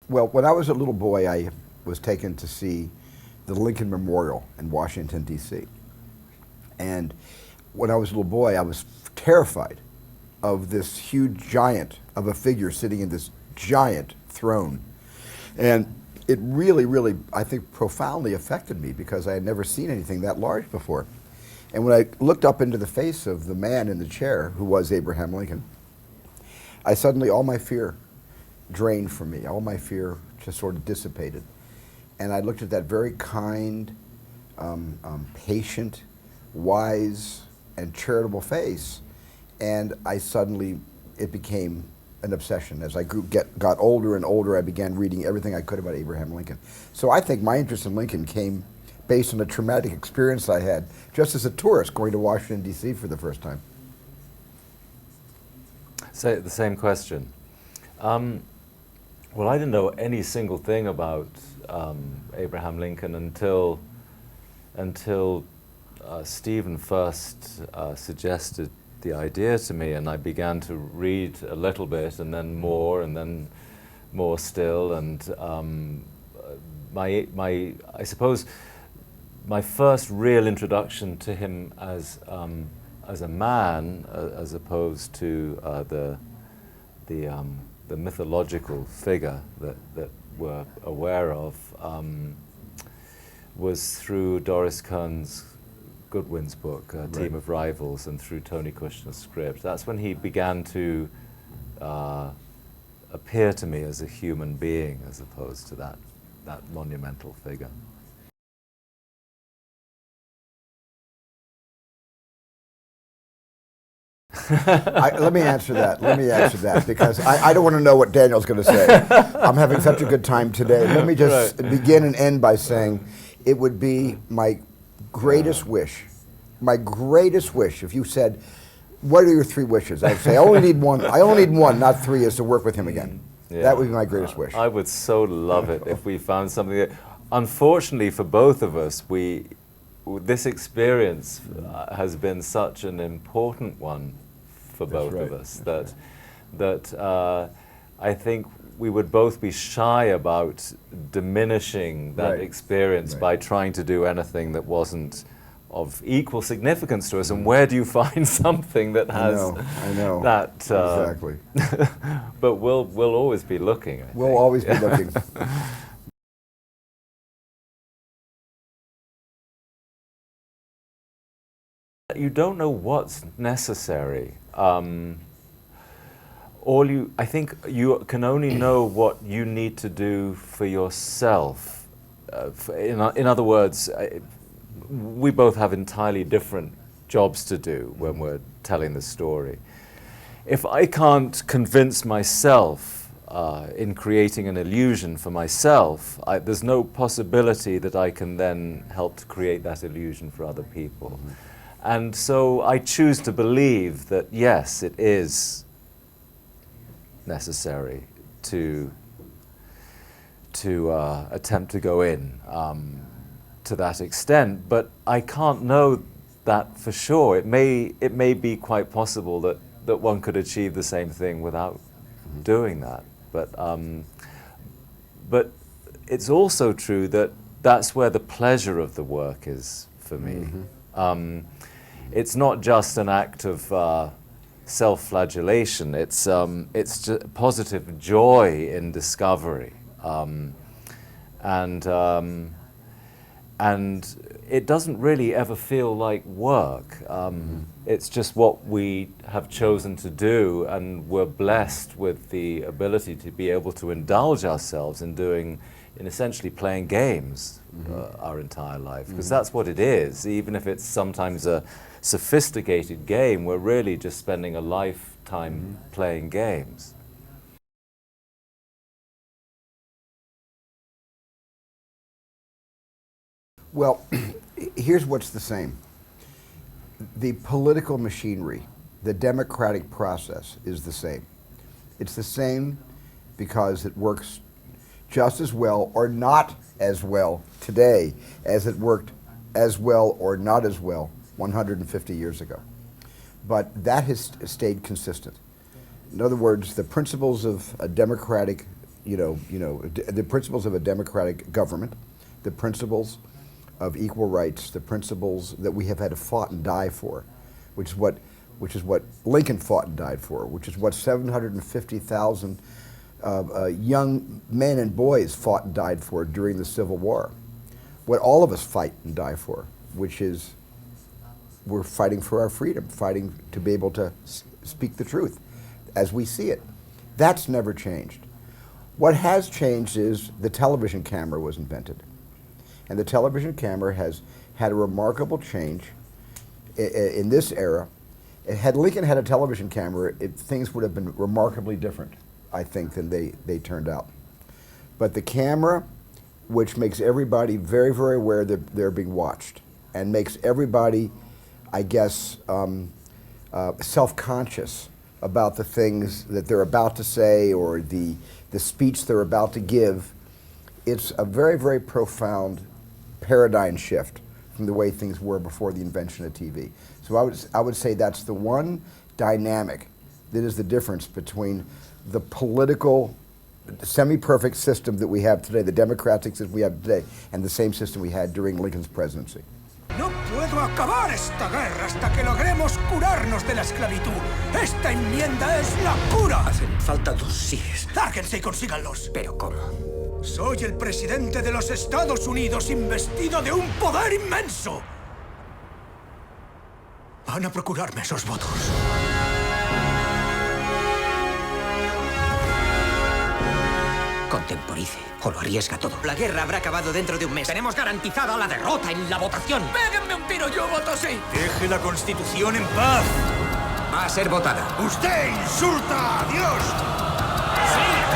Well, when I was a little boy, I was taken to see the Lincoln Memorial in Washington, D.C. And when I was a little boy, I was terrified of this huge giant of a figure sitting in this giant throne. And it really, really, I think, profoundly affected me because I had never seen anything that large before. And when I looked up into the face of the man in the chair, who was Abraham Lincoln, I suddenly, all my fear drained from me. All my fear just sort of dissipated. And I looked at that very kind, patient, wise, and charitable face, and I suddenly, it became an obsession. As I got older and older, I began reading everything I could about Abraham Lincoln. So I think my interest in Lincoln came based on a traumatic experience I had just as a tourist going to Washington, D.C. for the first time. So the same question. Well, I didn't know any single thing about Abraham Lincoln until Steven first suggested the idea to me, and I began to read a little bit, and then more still, and I suppose my first real introduction to him as a man, as opposed to the mythological figure that we're aware of, was through Doris Kearns Goodwin's book, Team of Rivals, and through Tony Kushner's script. That's when he began to appear to me as a human being as opposed to that monumental figure. Let me answer that because I don't want to know what Daniel's going to say. I'm having such a good time today. Let me just begin and end by saying it would be my greatest wish, if you said, what are your 3 wishes? I'd say, I only need one, not 3, is to work with him again. Yeah. That would be my greatest wish. I would so love it if we found something that, unfortunately for both of us, this experience has been such an important one for both of us that I think we would both be shy about diminishing that experience by trying to do anything that wasn't of equal significance to us. And where do you find something that has I know. that? Exactly. But we'll always be looking. We'll always be looking. You don't know what's necessary. I think you can only know what you need to do for yourself. In other words, we both have entirely different jobs to do when we're telling the story. If I can't convince myself in creating an illusion for myself, there's no possibility that I can then help to create that illusion for other people. Mm-hmm. And so I choose to believe that, yes, it is necessary to attempt to go in to that extent, but I can't know that for sure. It may be quite possible that one could achieve the same thing without doing that. But it's also true that that's where the pleasure of the work is for me. Mm-hmm. It's not just an act of self-flagellation. It's just positive joy in discovery, and it doesn't really ever feel like work. It's just what we have chosen to do, and we're blessed with the ability to be able to indulge ourselves in essentially playing games our entire life, because that's what it is. Even if it's sometimes a sophisticated game, we're really just spending a lifetime playing games. Well, here's what's the same. The political machinery, the democratic process is the same. It's the same because it works just as well or not as well today as it worked as well or not as well 150 years ago. But that has stayed consistent. In other words, the principles of a democratic the principles of a democratic government, the principles of equal rights, the principles that we have had to fought and die for, which is what Lincoln fought and died for, which is what 750,000 young men and boys fought and died for during the Civil War, what all of us fight and die for, which is we're fighting for our freedom, fighting to be able to speak the truth as we see it. That's never changed. What has changed is the television camera was invented. And the television camera has had a remarkable change in this era. Had Lincoln had a television camera, things would have been remarkably different, I think, than they turned out. But the camera, which makes everybody very, very aware that they're being watched, and makes everybody, I guess, self-conscious about the things that they're about to say or the speech they're about to give, it's a very, very profound paradigm shift from the way things were before the invention of TV. So I would say that's the one dynamic that is the difference between the political semi-perfect system that we have today, the democratic system we have today, and the same system we had during Lincoln's presidency. No puedo acabar esta guerra hasta que logremos curarnos de la esclavitud. Esta enmienda es la cura. Hacen falta 2 síes. Lárguense y consíganlos. ¿Pero cómo? Soy el presidente de los Estados Unidos, investido de un poder inmenso. Van a procurarme esos votos. Contemporice o lo arriesga todo. La guerra habrá acabado dentro de un mes. Tenemos garantizada la derrota en la votación. ¡Péguenme un tiro! Yo voto sí. Deje la Constitución en paz. Va a ser votada. ¡Usted insulta a Dios! ¡Sí!